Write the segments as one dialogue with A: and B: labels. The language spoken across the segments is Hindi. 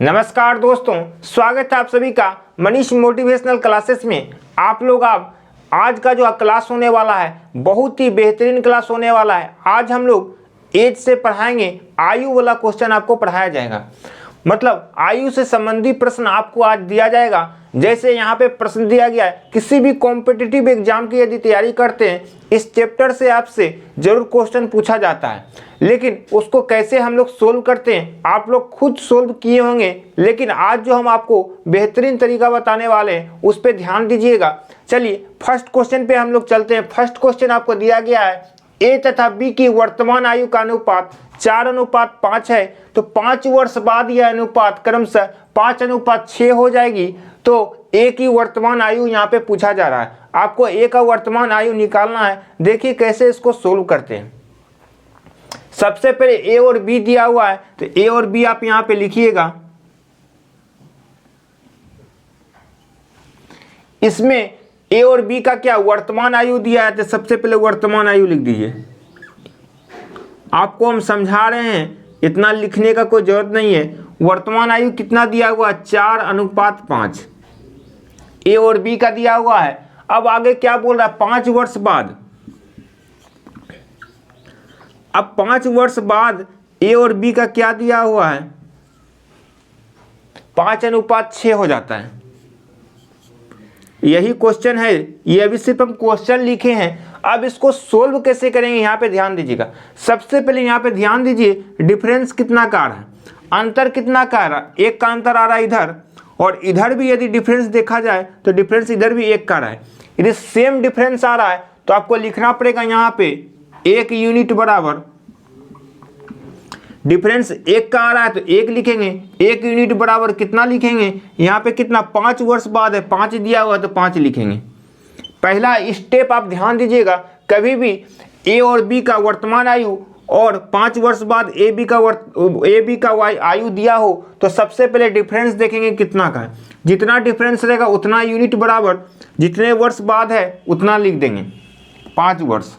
A: नमस्कार दोस्तों, स्वागत है आप सभी का मनीष मोटिवेशनल क्लासेस में। आप लोग आज का जो क्लास होने वाला है बहुत ही बेहतरीन क्लास होने वाला है। आज हम लोग एज से पढ़ाएंगे, आयु वाला क्वेश्चन आपको पढ़ाया जाएगा। मतलब आयु से संबंधित प्रश्न आपको आज दिया जाएगा। जैसे यहाँ पे प्रश्न दिया गया है, किसी भी कॉम्पिटिटिव एग्जाम की यदि तैयारी करते हैं इस चैप्टर से आपसे जरूर क्वेश्चन पूछा जाता है, लेकिन उसको कैसे हम लोग सोल्व करते हैं आप लोग खुद सोल्व किए होंगे। लेकिन आज जो हम आपको बेहतरीन तरीका बताने वाले हैं उस पर ध्यान दीजिएगा। चलिए फर्स्ट क्वेश्चन पे हम लोग चलते हैं। फर्स्ट क्वेश्चन आपको दिया गया है, ए तथा बी की वर्तमान आयु का अनुपात 4:5 है, तो 5 वर्ष बाद यह अनुपात क्रमशः 5:6 हो जाएगी। तो ए की वर्तमान आयु यहाँ पे पूछा जा रहा है, आपको ए का वर्तमान आयु निकालना है। देखिए कैसे इसको सोल्व करते हैं। सबसे पहले ए और बी दिया हुआ है, तो ए और बी आप यहाँ पे लिखिएगा। इसमें ए और बी का क्या वर्तमान आयु दिया है, तो सबसे पहले वर्तमान आयु लिख दीजिए। आपको हम समझा रहे हैं, इतना लिखने का कोई जरूरत नहीं है। वर्तमान आयु कितना दिया हुआ है, 4:5 ए और बी का दिया हुआ है। अब आगे क्या बोल रहा है, 5 वर्ष बाद। अब 5 वर्ष बाद ए और बी का क्या दिया हुआ है, 5:6 हो जाता है। यही क्वेश्चन है, ये अभी सिर्फ हम क्वेश्चन लिखे हैं। अब इसको सोल्व कैसे करेंगे यहाँ पे ध्यान दीजिएगा। सबसे पहले यहाँ पे ध्यान दीजिए, डिफरेंस कितना का रहा है, अंतर कितना का रहा है। एक का अंतर आ रहा है इधर, और इधर भी यदि डिफरेंस देखा जाए तो डिफरेंस इधर भी एक का रहा है। यदि सेम डिफरेंस आ रहा है तो आपको लिखना पड़ेगा यहाँ पे 1 यूनिट बराबर, डिफरेंस एक का आ रहा है तो 1 लिखेंगे। 1 यूनिट बराबर कितना लिखेंगे, यहाँ पे कितना 5 वर्ष बाद है, 5 दिया हुआ तो 5 लिखेंगे। पहला स्टेप आप ध्यान दीजिएगा, कभी भी ए और बी का वर्तमान आयु और 5 वर्ष बाद ए बी का आयु दिया हो तो सबसे पहले डिफरेंस देखेंगे कितना का है। जितना डिफरेंस रहेगा उतना यूनिट बराबर जितने वर्ष बाद है उतना लिख देंगे, 5 वर्ष।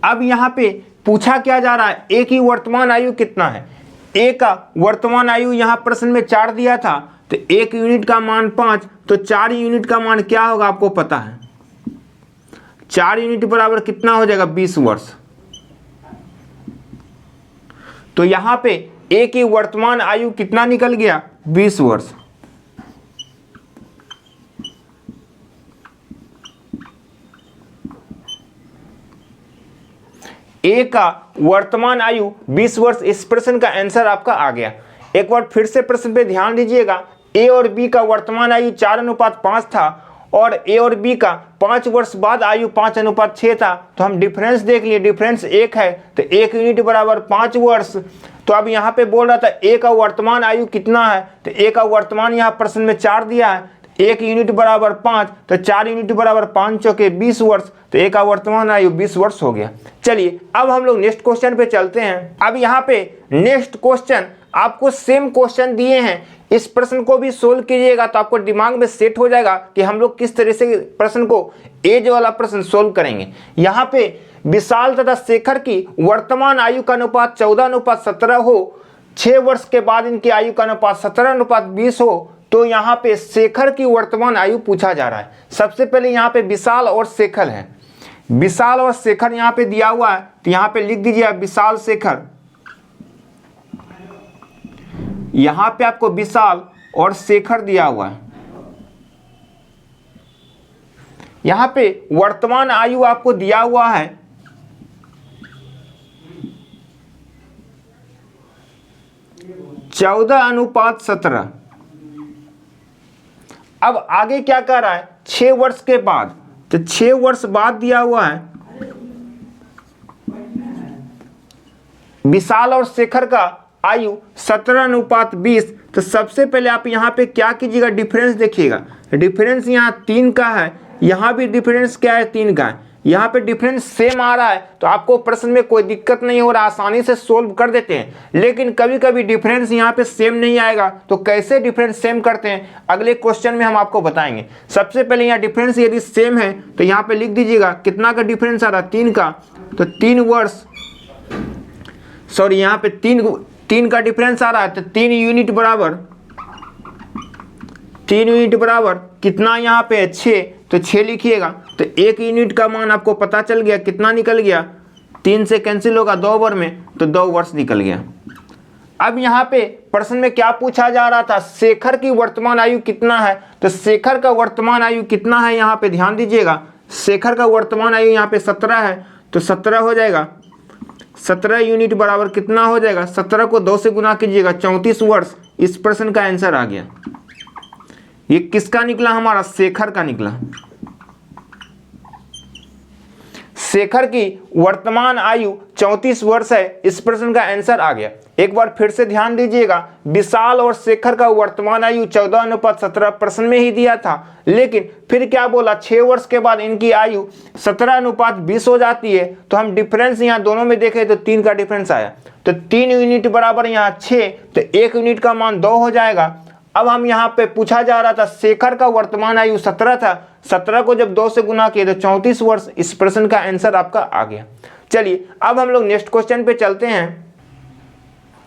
A: अब यहाँ पे पूछा क्या जा रहा है, ए की वर्तमान आयु कितना है। ए का वर्तमान आयु यहाँ प्रश्न में 4 दिया था, तो 1 यूनिट का मान 5, तो 4 यूनिट का मान क्या होगा आपको पता है। 4 यूनिट बराबर कितना हो जाएगा, 20 वर्ष। तो यहाँ पे ए की वर्तमान आयु कितना निकल गया, 20 वर्ष। ए का वर्तमान आयु 20 वर्ष। इस प्रश्न का आंसर आपका आ गया। एक बार फिर से प्रश्न पे ध्यान दीजिएगा, ए और बी का वर्तमान आयु 4:5 था और ए और बी का 5 वर्ष बाद आयु 5:6 था। तो हम डिफरेंस देख लिए, डिफरेंस 1 है, तो 1 यूनिट बराबर 5 वर्ष। तो अब यहाँ पे बोल रहा था ए का वर्तमान आयु कितना है, तो ए का वर्तमान यहाँ प्रश्न में 4 दिया है, 1 यूनिट बराबर 5, तो 4 यूनिट बराबर 5 चौके 20 वर्ष। तो ए का वर्तमान आयु 20 वर्ष हो गया। चलिए अब हम लोग नेक्स्ट क्वेश्चन पे चलते हैं। अब यहाँ पे नेक्स्ट क्वेश्चन आपको सेम क्वेश्चन दिए हैं, इस प्रश्न को भी सोल्व कीजिएगा तो आपको दिमाग में सेट हो जाएगा कि हम लोग किस तरह से प्रश्न को एज वाला प्रश्न सोल्व करेंगे। यहाँ पे विशाल तथा शेखर की वर्तमान आयु का अनुपात 14:17 हो, 6 वर्ष के बाद इनकी आयु का अनुपात 17:20 हो, तो यहाँ पे शेखर की वर्तमान आयु पूछा जा रहा है। सबसे पहले यहाँ पे विशाल और शेखर है, विशाल और शेखर यहाँ पे दिया हुआ है, तो यहाँ पे लिख दीजिए विशाल शेखर। यहाँ पे आपको विशाल और शेखर दिया हुआ है। यहाँ पे वर्तमान आयु आपको दिया हुआ है 14:17। अब आगे क्या कर रहा है, 6 वर्ष के बाद, तो 6 वर्ष बाद दिया हुआ है विशाल और शेखर का आयु 17:20। तो सबसे पहले आप यहाँ पे क्या कीजिएगा, डिफरेंस देखिएगा। डिफरेंस यहाँ 3 का है, यहाँ भी डिफरेंस क्या है, 3 का है। यहाँ पे डिफरेंस सेम आ रहा है तो आपको प्रश्न में कोई दिक्कत नहीं हो रहा, आसानी से सोल्व कर देते हैं। लेकिन कभी कभी डिफरेंस यहाँ पे सेम नहीं आएगा, तो कैसे डिफरेंस सेम करते हैं अगले क्वेश्चन में हम आपको बताएंगे। सबसे पहले यहाँ डिफरेंस यदि सेम है तो यहाँ पे लिख दीजिएगा कितना का डिफरेंस आ रहा है, 3 का। तो 3 वर्ष, सॉरी यहाँ पे 3 का डिफरेंस आ रहा है, तो 3 यूनिट बराबर कितना यहाँ पे है 6, तो 6 लिखिएगा। तो 1 यूनिट का मान आपको पता चल गया, कितना निकल गया, 3 से कैंसिल होगा 2 ओवर में, तो 2 वर्ष निकल गया। अब यहाँ पे प्रश्न में क्या पूछा जा रहा था, शेखर की वर्तमान आयु कितना है। तो शेखर का वर्तमान आयु कितना है, यहाँ पे ध्यान दीजिएगा, शेखर का वर्तमान आयु यहाँ पे 17 है, तो 17 हो जाएगा, 17 यूनिट बराबर कितना हो जाएगा, 17 को 2 से गुना कीजिएगा, 34 वर्ष। इस प्रश्न का आंसर आ गया। ये किसका निकला, हमारा शेखर का निकला। शेखर की वर्तमान आयु 34 वर्ष है, इस प्रश्न का आंसर आ गया। एक बार फिर से ध्यान दीजिएगा, विशाल और शेखर का वर्तमान आयु 14:17 प्रश्न में ही दिया था, लेकिन फिर क्या बोला, 6 वर्ष के बाद इनकी आयु 17:20 हो जाती है। तो हम डिफरेंस यहाँ दोनों में देखें तो 3 का डिफरेंस आया, तो 3 यूनिट बराबर यहाँ 6, तो 1 यूनिट का मान 2 हो जाएगा। अब हम यहाँ पे पूछा जा रहा था, शेखर का वर्तमान आयु 17 था, 17 को जब 2 से गुना किए तो 34 वर्ष। इस प्रश्न का आंसर आपका आ गया। चलिए अब हम लोग नेक्स्ट क्वेश्चन पे चलते हैं।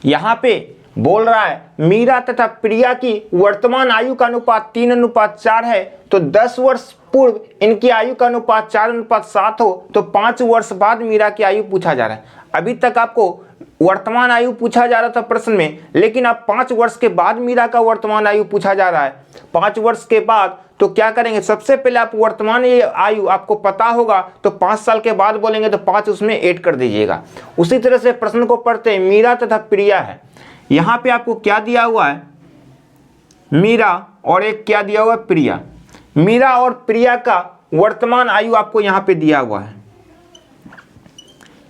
A: यहाँ पे बोल रहा है मीरा तथा प्रिया की वर्तमान आयु का अनुपात 3:4 है, तो 10 वर्ष पूर्व इनकी आयु का अनुपात 4:7 हो, तो 5 वर्ष बाद मीरा की आयु पूछा जा रहा है। अभी तक आपको वर्तमान आयु पूछा जा रहा था प्रश्न में, लेकिन अब 5 वर्ष के बाद मीरा का वर्तमान आयु पूछा जा रहा है। 5 वर्ष के बाद तो क्या करेंगे, सबसे पहले आप वर्तमान आयु आपको पता होगा, तो 5 साल के बाद बोलेंगे तो 5 उसमें ऐड कर दीजिएगा। उसी तरह से प्रश्न को पढ़ते हैं, मीरा तथा प्रिया है। यहाँ पे आपको क्या दिया हुआ है, मीरा और एक क्या दिया हुआ है, प्रिया। मीरा और प्रिया का वर्तमान आयु आपको यहाँ पे दिया हुआ है।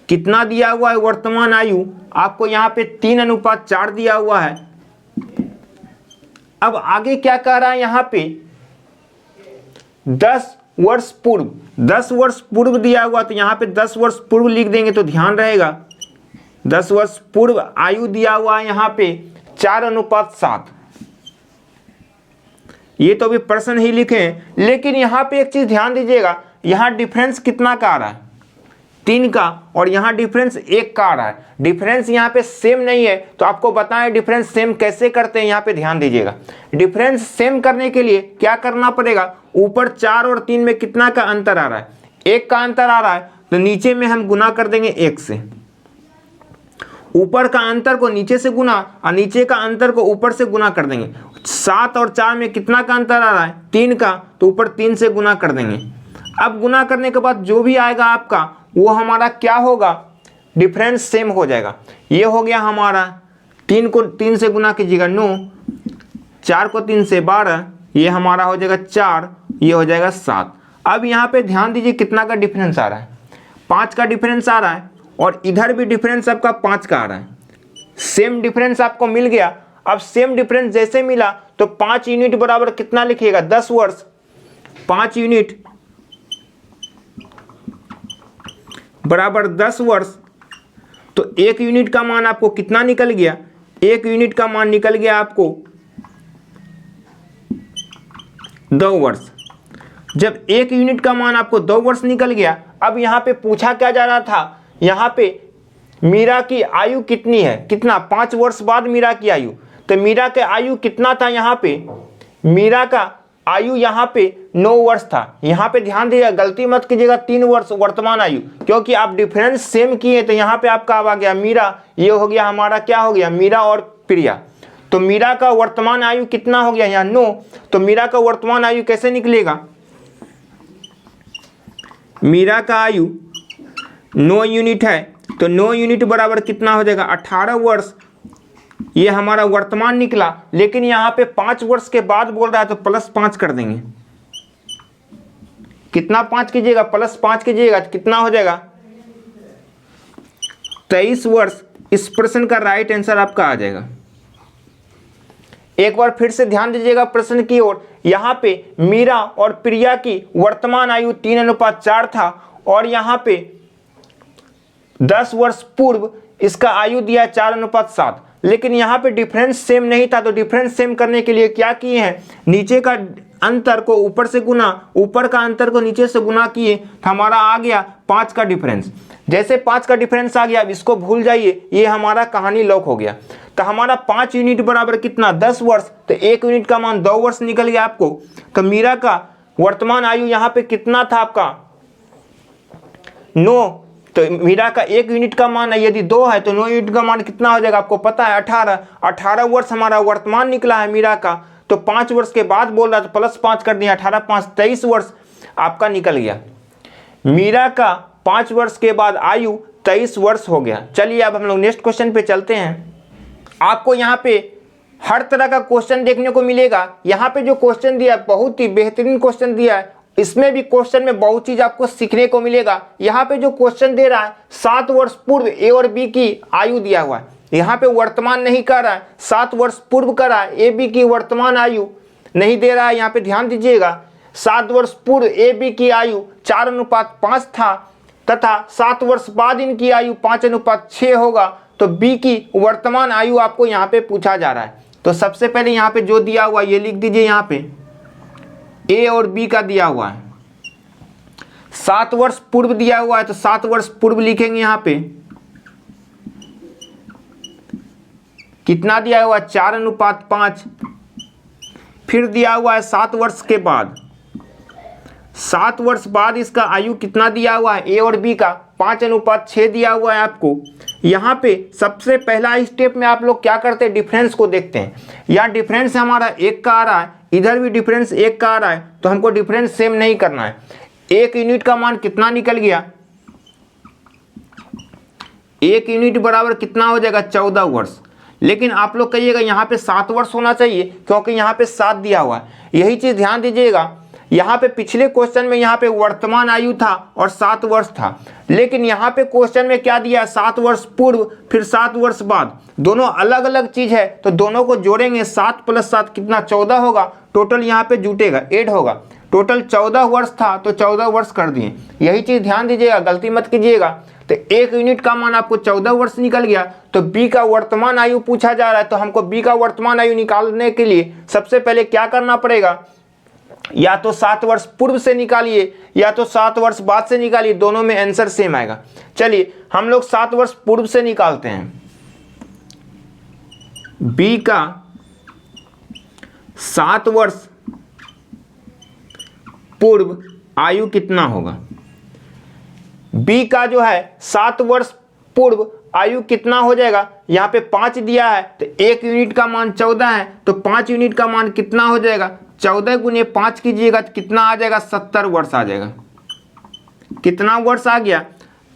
A: कितना दिया हुआ है वर्तमान आयु आपको, यहाँ पे 3:4 दिया हुआ है। अब आगे क्या कह रहा है, यहाँ पे 10 वर्ष पूर्व, 10 वर्ष पूर्व दिया हुआ, तो यहाँ पे 10 वर्ष पूर्व लिख देंगे तो ध्यान रहेगा। 10 वर्ष पूर्व आयु दिया हुआ है यहाँ पे 4:7। ये तो अभी प्रश्न ही लिखे हैं, लेकिन यहाँ पे एक चीज ध्यान दीजिएगा, यहाँ डिफरेंस कितना का आ रहा है, 3 का, और यहाँ डिफरेंस 1 का आ रहा है। डिफरेंस यहाँ पे सेम नहीं है, तो आपको बताएं डिफरेंस सेम कैसे करते हैं। यहाँ पे ध्यान दीजिएगा, डिफरेंस सेम करने के लिए क्या करना पड़ेगा, ऊपर 4 और 3 में कितना का अंतर आ रहा है, 1 का अंतर आ रहा है, तो नीचे में हम गुना कर देंगे 1 से। ऊपर का अंतर को नीचे से गुना और नीचे का अंतर को ऊपर से गुना कर देंगे। 7 और 4 में कितना का अंतर आ रहा है, 3 का, तो ऊपर 3 से गुना कर देंगे। अब गुना करने के बाद जो भी आएगा आपका वो हमारा क्या होगा, डिफरेंस सेम हो जाएगा। ये हो गया हमारा, 3 को 3 से गुना कीजिएगा 9, 4 को 3 से 12, ये हमारा हो जाएगा 4, ये हो जाएगा 7। अब यहाँ पे ध्यान दीजिए कितना का डिफरेंस आ रहा है, 5 का डिफरेंस आ रहा है, और इधर भी डिफरेंस आपका 5 का आ रहा है। सेम डिफरेंस आपको मिल गया। अब सेम डिफरेंस जैसे मिला तो 5 यूनिट बराबर कितना लिखिएगा, 10 वर्ष। 5 यूनिट बराबर 10 वर्ष, तो 1 यूनिट का मान आपको कितना निकल गया, 1 यूनिट का मान निकल गया आपको 2 वर्ष। जब 1 यूनिट का मान आपको 2 वर्ष निकल गया, अब यहाँ पे पूछा क्या जा रहा था, यहाँ पे मीरा की आयु कितनी है, कितना, 5 वर्ष बाद मीरा की आयु। तो मीरा के आयु कितना था, यहाँ पे मीरा का आयु यहाँ पे 9 वर्ष था। यहाँ पे ध्यान दीजिएगा, गलती मत कीजिएगा 3 वर्ष वर्तमान आयु, क्योंकि आप डिफरेंस सेम किए, तो यहाँ पे आपका अब आ गया मीरा, ये हो गया हमारा क्या हो गया, मीरा और प्रिया। तो मीरा का वर्तमान आयु कितना हो गया यहाँ 9, तो मीरा का वर्तमान आयु कैसे निकलेगा, मीरा का आयु 9 यूनिट है, तो 9 यूनिट बराबर कितना हो जाएगा, 18 वर्ष। ये हमारा वर्तमान निकला, लेकिन यहाँ पे 5 वर्ष के बाद बोल रहा है, तो +5 कर देंगे। कितना 5 कीजिएगा, +5 कीजिएगा, कितना हो जाएगा, 23 वर्ष। इस प्रश्न का राइट आंसर आपका आ जाएगा। एक बार फिर से ध्यान दीजिएगा प्रश्न की ओर। यहाँ पे मीरा और प्रिया की वर्तमान आयु 3:4 था, और यहाँ पे 10 वर्ष पूर्व इसका आयु दिया 4:7, लेकिन यहाँ पे डिफरेंस सेम नहीं था। तो डिफरेंस सेम करने के लिए क्या किए हैं, नीचे का अंतर को ऊपर से गुना, ऊपर का अंतर को नीचे से गुना किए, तो हमारा आ गया 5 का डिफरेंस। जैसे 5 का डिफरेंस आ गया, अब इसको भूल जाइए, ये हमारा कहानी लॉक हो गया। तो हमारा 5 यूनिट बराबर कितना 10 वर्ष, तो 1 यूनिट का मान 2 वर्ष निकल गया आपको। तो मीरा का वर्तमान आयु यहाँ पे कितना था आपका 9, तो मीरा का 1 यूनिट का मान है यदि 2 है तो 9 यूनिट का मान कितना हो जाएगा आपको पता है 18 वर्ष हमारा वर्तमान निकला है मीरा का। तो 5 वर्ष के बाद बोल रहा है तो +5 कर दिया, 18 5 23 वर्ष आपका निकल गया। मीरा का 5 वर्ष के बाद आयु 23 वर्ष हो गया। चलिए अब हम लोग नेक्स्ट क्वेश्चन पे चलते हैं। आपको यहाँ पे हर तरह का क्वेश्चन देखने को मिलेगा। यहाँ पे जो क्वेश्चन दिया है बहुत ही बेहतरीन क्वेश्चन दिया है, इसमें भी क्वेश्चन में बहुत चीज आपको सीखने को मिलेगा। यहाँ पे जो क्वेश्चन दे रहा है 7 वर्ष पूर्व ए और बी की आयु दिया हुआ है, यहाँ पे वर्तमान नहीं कर रहा है, 7 वर्ष पूर्व कर रहा है, ए बी की वर्तमान आयु नहीं दे रहा है। यहाँ पे ध्यान दीजिएगा 7 वर्ष पूर्व ए बी की आयु 4:5 था तथा 7 वर्ष बाद इनकी आयु 5:6 होगा। तो बी की वर्तमान आयु आपको यहाँ पे पूछा जा रहा है। तो सबसे पहले यहाँ पे जो दिया हुआ ये लिख दीजिए, यहाँ पे ए और बी का दिया हुआ है 7 वर्ष पूर्व दिया हुआ है, तो 7 वर्ष पूर्व लिखेंगे। यहाँ पे कितना दिया हुआ है 4:5, फिर दिया हुआ है 7 वर्ष के बाद, 7 वर्ष बाद इसका आयु कितना दिया हुआ है ए और बी का 5:6 दिया हुआ है आपको। यहाँ पे सबसे पहला स्टेप में आप लोग क्या करते हैं डिफरेंस को देखते हैं। यहाँ डिफरेंस हमारा 1 का आ रहा है, इधर भी डिफरेंस 1 का आ रहा है, तो हमको डिफरेंस सेम नहीं करना है। 1 यूनिट का मान कितना निकल गया, 1 यूनिट बराबर कितना हो जाएगा 14 वर्ष। लेकिन आप लोग कहिएगा यहाँ पे 7 वर्ष होना चाहिए क्योंकि यहाँ पे 7 दिया हुआ है। यही चीज ध्यान दीजिएगा, यहाँ पे पिछले क्वेश्चन में यहाँ पे वर्तमान आयु था और 7 वर्ष था, लेकिन यहाँ पे क्वेश्चन में क्या दिया है 7 वर्ष पूर्व फिर 7 वर्ष बाद, दोनों अलग अलग चीज है। तो दोनों को जोड़ेंगे 7 + 7 कितना 14 होगा, टोटल यहाँ पे जुटेगा 8 होगा। टोटल 14 वर्ष था तो 14 वर्ष कर दिए। यही चीज ध्यान दीजिएगा, गलती मत कीजिएगा। तो 1 यूनिट का मान आपको 14 वर्ष निकल गया। तो बी का वर्तमान आयु पूछा जा रहा है, तो हमको बी का वर्तमान आयु निकालने के लिए सबसे पहले क्या करना पड़ेगा, या तो 7 वर्ष पूर्व से निकालिए या तो 7 वर्ष बाद से निकालिए, दोनों में आंसर सेम आएगा। चलिए हम लोग 7 वर्ष पूर्व से निकालते हैं। बी का 7 वर्ष पूर्व आयु कितना होगा, बी का जो है 7 वर्ष पूर्व आयु कितना हो जाएगा, यहाँ पे 5 दिया है तो 1 यूनिट का मान 14 है, तो 5 यूनिट का मान कितना हो जाएगा 14 × 5 कीजिएगा तो कितना आ जाएगा 70 वर्ष आ जाएगा। कितना वर्ष आ गया,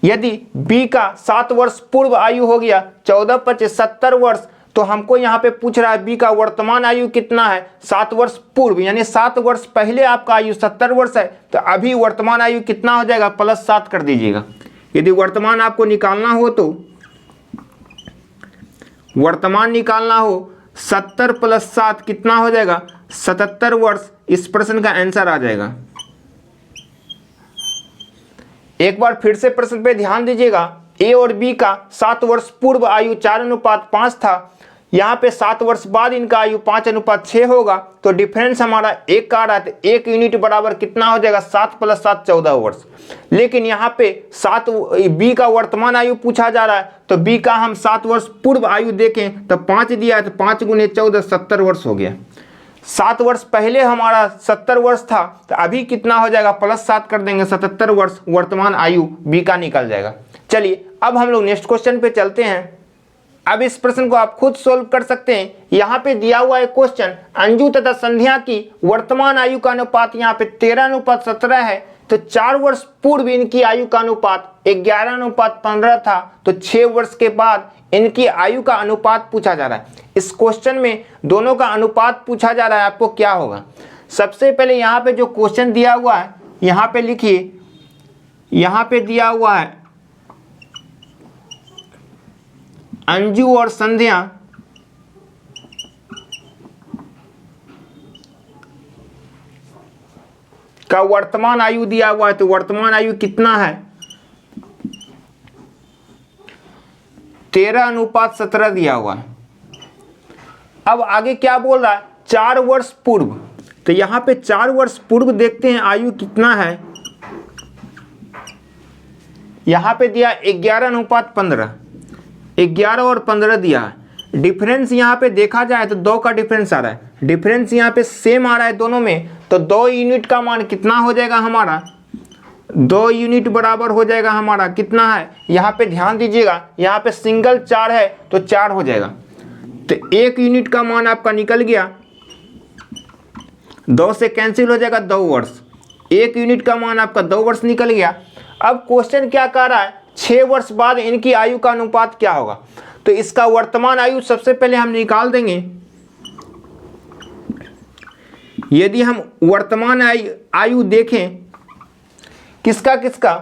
A: यदि बी का 7 वर्ष पूर्व आयु हो गया 14 × 5 70 वर्ष, तो हमको यहाँ पे पूछ रहा है बी का वर्तमान आयु कितना है 7 वर्ष पूर्व, यानी 7 वर्ष पहले आपका आयु 70 वर्ष है, तो अभी वर्तमान आयु कितना हो जाएगा +7 कर दीजिएगा। यदि वर्तमान आपको निकालना हो तो वर्तमान निकालना हो 70 + 7 कितना हो जाएगा 77 वर्ष। इस प्रश्न का आंसर आ जाएगा। एक बार फिर से प्रश्न पे ध्यान दीजिएगा, ए और बी का 7 वर्ष पूर्व आयु 4:5 था, यहाँ पे 7 वर्ष बाद इनका आयु 5:6 होगा, तो डिफरेंस हमारा 1 का आ रहा है, तो 1 यूनिट बराबर कितना हो जाएगा 7 + 7 14 वर्ष। लेकिन यहाँ पे बी का वर्तमान आयु पूछा जा रहा है, तो बी का हम 7 वर्ष पूर्व आयु देखें तो 5 दिया है, तो 5 × 14 70 वर्ष हो गया। 7 वर्ष पहले हमारा 70 वर्ष था, तो अभी कितना हो जाएगा +7 कर देंगे 77 वर्ष वर्तमान आयु बी का निकल जाएगा। चलिए अब हम लोग नेक्स्ट क्वेश्चन पे चलते हैं। अब इस प्रश्न को आप खुद सोल्व कर सकते हैं। यहाँ पे दिया हुआ है क्वेश्चन, अंजू तथा संध्या की वर्तमान आयु का अनुपात यहाँ पे 13:17 है, तो 4 वर्ष पूर्व इनकी आयु का अनुपात 11:15 था, तो 6 वर्ष के बाद इनकी आयु का अनुपात पूछा जा रहा है। इस क्वेश्चन में दोनों का अनुपात पूछा जा रहा है, आपको क्या होगा। सबसे पहले यहाँ पे जो क्वेश्चन दिया हुआ है यहाँ पे लिखिए, यहाँ पे दिया हुआ है अंजू और संध्या का वर्तमान आयु दिया हुआ है, तो वर्तमान आयु कितना है 13:17 दिया हुआ है। अब आगे क्या बोल रहा है 4 वर्ष पूर्व, तो यहाँ पे 4 वर्ष पूर्व देखते हैं आयु कितना है। यहाँ पे दिया 11:15, 11 और 15 दिया है, डिफरेंस यहाँ पे देखा जाए तो 2 का डिफरेंस आ रहा है, डिफरेंस यहाँ पे सेम आ रहा है दोनों में, तो 2 यूनिट का मान कितना हो जाएगा हमारा, 2 यूनिट बराबर हो जाएगा हमारा कितना है, यहाँ पे ध्यान दीजिएगा, यहाँ पे सिंगल 4 है तो 4 हो जाएगा, तो 1 यूनिट का मान आपका निकल गया, 2 से कैंसिल हो जाएगा 2 वर्ष, 1 यूनिट का मान आपका 2 वर्ष निकल गया। अब क्वेश्चन क्या कह रहा है, 6 वर्ष बाद इनकी आयु का अनुपात क्या होगा, तो इसका वर्तमान आयु सबसे पहले हम निकाल देंगे। यदि हम वर्तमान आयु देखें किसका किसका,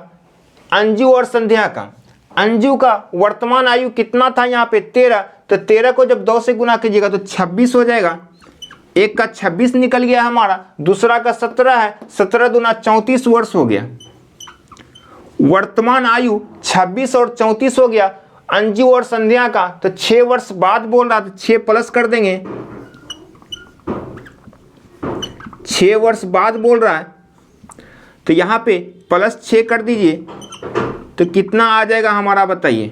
A: अंजू और संध्या का, अंजू का वर्तमान आयु कितना था यहाँ पे 13, तो 13 को जब 2 से गुना कीजिएगा तो 26 हो जाएगा, एक का 26 निकल गया हमारा, दूसरा का 17 है, 17 दूना 34 वर्ष हो गया। वर्तमान आयु 26 और 34 हो गया अंजू और संध्या का, तो 6 वर्ष बाद बोल रहा, तो 6 प्लस कर देंगे, 6 वर्ष बाद बोल रहा है, तो यहाँ पे प्लस 6 कर दीजिए, तो कितना आ जाएगा हमारा बताइए,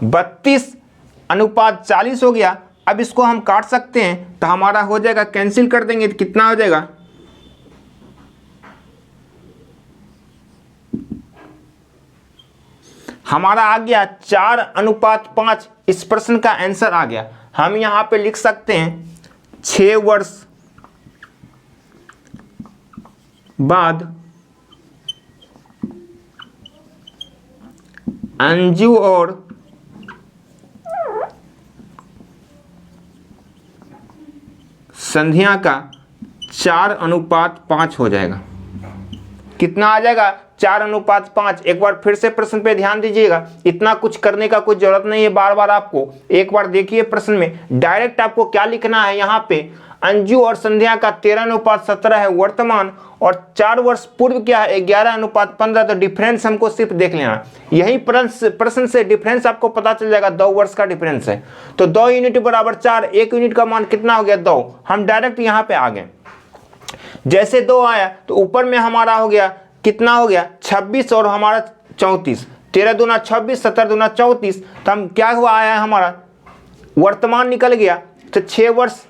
A: 32:40 हो गया। अब इसको हम काट सकते हैं तो हमारा हो जाएगा, कैंसिल कर देंगे तो कितना हो जाएगा, हमारा आ गया 4:5। इस प्रश्न का आंसर आ गया। हम यहाँ पे लिख सकते हैं 6 वर्ष बाद अंजू और संध्या का 4:5 हो जाएगा। कितना आ जाएगा, 4:5। एक बार फिर से प्रश्न पे ध्यान दीजिएगा, इतना कुछ करने का कोई जरूरत नहीं है बार बार आपको, एक बार देखिए प्रश्न में डायरेक्ट आपको क्या लिखना है। यहाँ पे अंजू और संध्या का 13:17 है वर्तमान, और 4 वर्ष पूर्व क्या है 11:15, तो डिफरेंस हमको सिर्फ देख लेना। यही प्रश्न से डिफरेंस आपको पता चल जाएगा, 2 वर्ष का डिफरेंस है, तो 2 यूनिट बराबर 4, 1 यूनिट का मान कितना हो गया 2, हम डायरेक्ट यहाँ पे आ गए। जैसे 2 आया तो ऊपर में हमारा हो गया कितना हो गया 26 और हमारा 34, 13 दूना 26, 17 दूना 34, तो हम क्या हुआ आया हमारा वर्तमान निकल गया। तो 6 वर्ष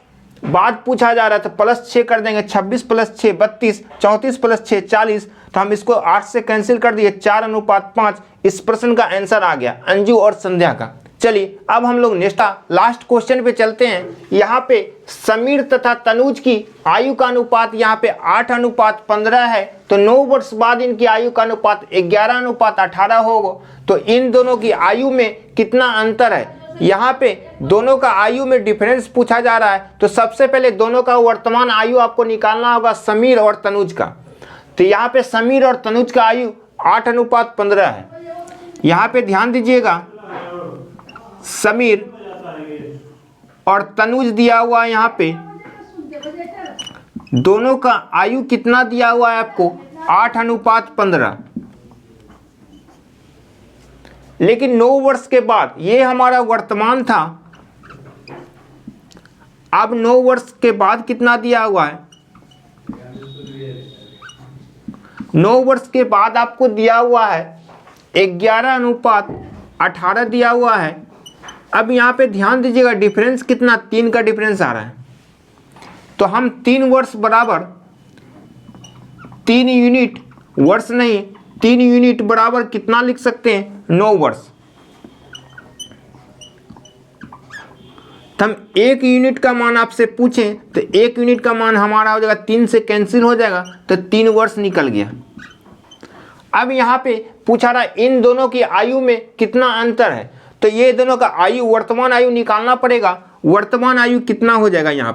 A: बाद पूछा जा रहा है तो प्लस 6 कर देंगे, 26 + 6 32, 34 + 6 40, तो हम इसको 8 से कैंसिल कर दिए, 4:5। इस प्रश्न का आंसर आ गया अंजू और संध्या का। चलिए अब हम लोग लास्ट क्वेश्चन पे चलते हैं। यहाँ पे समीर तथा तनुज की आयु का अनुपात यहाँ पे 8:15 है, तो 9 वर्ष बाद इनकी आयु का अनुपात 11:18 होगा। तो इन दोनों की आयु में कितना अंतर है, यहाँ पे दोनों का आयु में डिफरेंस पूछा जा रहा है। तो सबसे पहले दोनों का वर्तमान आयु आपको निकालना होगा, समीर और तनुज का। तो यहाँ पे समीर और तनुज का आयु 8:15 है। यहाँ पे ध्यान दीजिएगा, समीर और तनुज दिया हुआ है, यहाँ पे दोनों का आयु कितना दिया हुआ है आपको 8:15, लेकिन 9 वर्ष के बाद ये हमारा वर्तमान था। अब 9 वर्ष के बाद कितना दिया हुआ है, 9 वर्ष के बाद आपको दिया हुआ है 11:18 दिया हुआ है। अब यहाँ पे ध्यान दीजिएगा डिफरेंस कितना, 3 का डिफरेंस आ रहा है। तो हम 3 वर्ष बराबर 3 यूनिट, वर्ष नहीं 3 यूनिट बराबर कितना लिख सकते हैं 9 वर्ष। तो हम 1 यूनिट का मान आपसे पूछें तो 1 यूनिट का मान हमारा हो जाएगा 3 से कैंसिल हो जाएगा, तो 3 वर्ष निकल गया। अब यहाँ पे पूछा रहा इन दोनों की आयु में कितना अंतर है, तो ये दोनों का आयु वर्तमान आयु निकालना पड़ेगा। वर्तमान आयु कितना हो जाएगा, यहाँ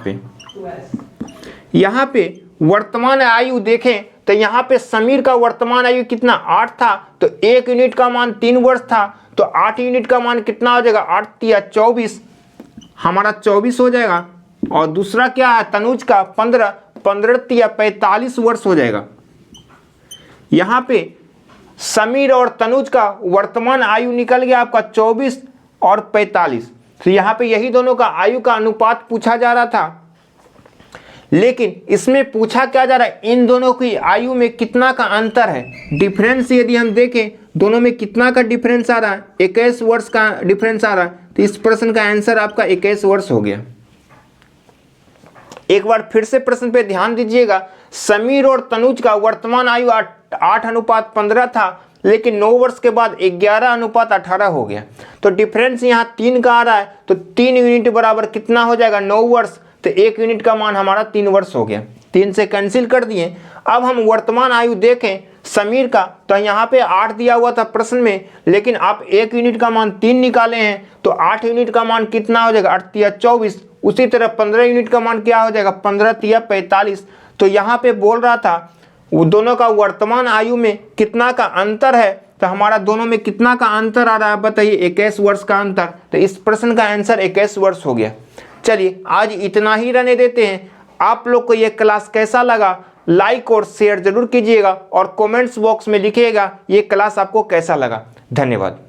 A: पे वर्तमान आयु देखें तो यहाँ पे समीर का वर्तमान आयु कितना 8 था, तो 1 यूनिट का मान 3 वर्ष था, तो 8 यूनिट का मान कितना हो जाएगा 8 या 24, हमारा 24 हो जाएगा। और दूसरा क्या है तनुज का 15 या 45 वर्ष हो जाएगा। यहाँ पे समीर और तनुज का वर्तमान आयु निकल गया आपका 24 और 45, तो यहाँ पे यही दोनों का आयु का अनुपात पूछा जा रहा था। लेकिन इसमें पूछा क्या जा रहा है, इन दोनों की आयु में कितना का अंतर है। डिफरेंस यदि हम देखें दोनों में कितना का डिफरेंस आ रहा है, 21 वर्ष का डिफरेंस आ रहा है, तो इस प्रश्न का आंसर आपका 21 वर्ष हो गया। एक बार फिर से प्रश्न पे ध्यान दीजिएगा, समीर और तनुज का वर्तमान आयु 8:15 था, लेकिन 9 वर्ष के बाद 11:18 हो गया। तो डिफरेंस यहाँ 3 का आ रहा है, तो 3 यूनिट बराबर कितना हो जाएगा, 9 वर्ष, तो 1 यूनिट का मान हमारा 3 वर्ष हो गया। 3 से कैंसिल कर दिए। अब हम वर्तमान आयु देखें समीर का, तो यहाँ पे 8 दिया हुआ था प्रश्न में, लेकिन आप 1 यूनिट का मान 3 निकाले हैं, तो 8 यूनिट का मान कितना हो जाएगा, 8 या 24। उसी तरह 15 यूनिट का मान क्या हो जाएगा, 15 या 45। तो यहाँ पे बोल रहा था वो दोनों का वर्तमान आयु में कितना का अंतर है, तो हमारा दोनों में कितना का अंतर आ रहा है बताइए, 21 वर्ष का अंतर। तो इस प्रश्न का आंसर 21 वर्ष हो गया। चलिए आज इतना ही रहने देते हैं। आप लोग को ये क्लास कैसा लगा लाइक और शेयर जरूर कीजिएगा और कमेंट्स बॉक्स में लिखिएगा ये क्लास आपको कैसा लगा। धन्यवाद।